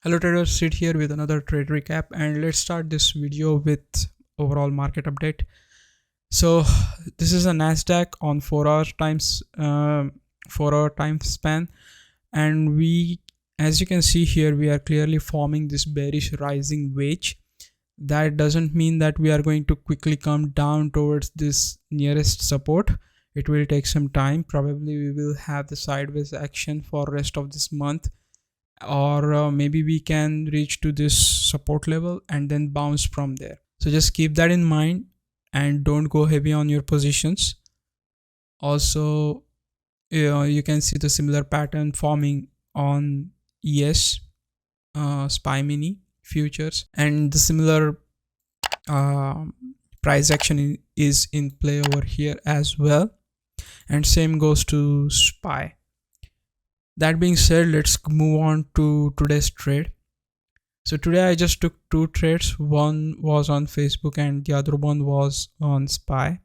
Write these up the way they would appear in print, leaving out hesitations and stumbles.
Hello traders, Sid here with another trade recap, and let's start this video with overall market update. So this is a Nasdaq on 4 hour time span, and as you can see here, we are clearly forming this bearish rising wedge. That doesn't mean that we are going to quickly come down towards this nearest support. It will take some time. Probably we will have the sideways action for rest of this month, or maybe we can reach to this support level and then bounce from there. So just keep that in mind and don't go heavy on your positions. Also, you can see the similar pattern forming on ES, SPY mini futures, and the similar price action is in play over here as well, and same goes to SPY. That being said, let's move on to today's trade. So today I just took two trades. One was on Facebook and the other one was on SPY.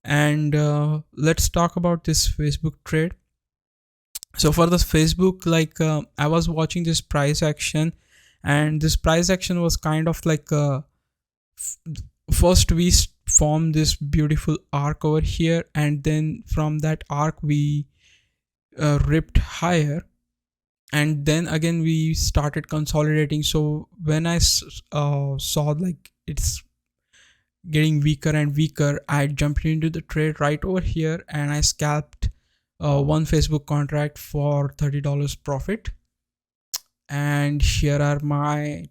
And let's talk about this Facebook trade. So for the Facebook, I was watching this price action, and this price action was kind of like first we formed this beautiful arc over here, and then from that arc we ripped higher, and then again we started consolidating. So when I saw like it's getting weaker and weaker, I jumped into the trade right over here and I scalped one Facebook contract for $30 profit. And here are my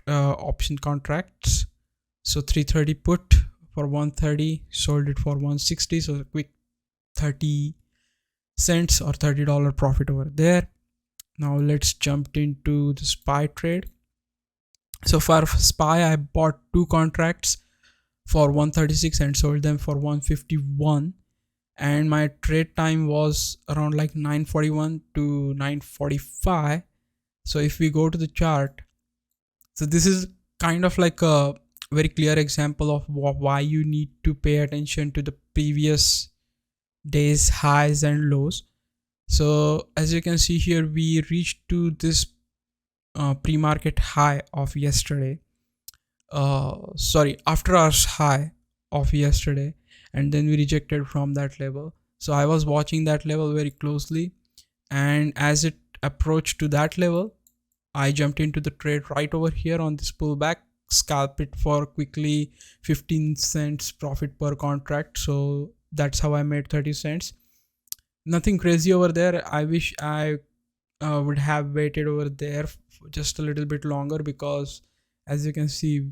option contracts. So 330 put for 130, sold it for 160, so a quick 30 cents or $30 profit over there. Now let's jump into the SPY trade. So for SPY, I bought two contracts for 136 and sold them for 151, and my trade time was around like 9:41 to 9:45. So if we go to the chart, so this is kind of like a very clear example of why you need to pay attention to the previous days highs and lows. So as you can see here, we reached to this pre-market high of yesterday, after hours high of yesterday, and then we rejected from that level. So I was watching that level very closely, and as it approached to that level, I jumped into the trade right over here on this pullback, scalp it for quickly 15 cents profit per contract. So that's how I made 30 cents. Nothing crazy over there. I wish I would have waited over there just a little bit longer, because as you can see,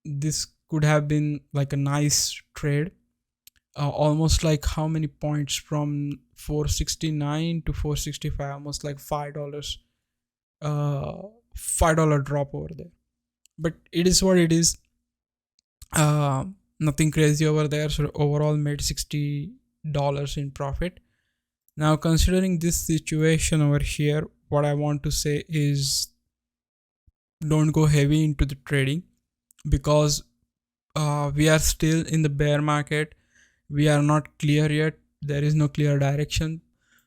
this could have been like a nice trade. Almost like how many points from 469 to 465, almost like $5 $5 drop over there. But it is what it is. Nothing crazy over there. So overall made $60 in profit. Now considering this situation over here, what I want to say is don't go heavy into the trading, because we are still in the bear market. We are not clear yet. There is no clear direction.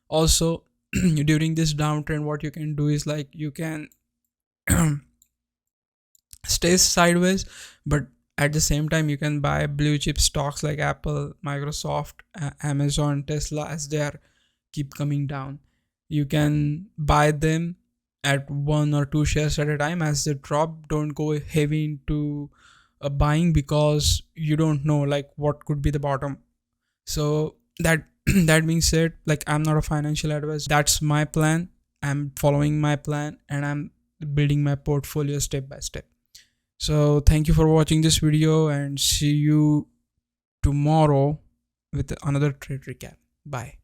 Also during this downtrend, what you can do is like you can stay sideways, but at the same time you can buy blue chip stocks like Apple, Microsoft, Amazon, Tesla. As they are keep coming down, you can buy them at 1 or 2 shares at a time. As they drop, don't go heavy into buying, because you don't know like what could be the bottom. So that that being said, like I'm not a financial advisor. That's my plan. I'm following my plan and I'm building my portfolio step by step. So thank you for watching this video, and see you tomorrow with another trade recap. Bye.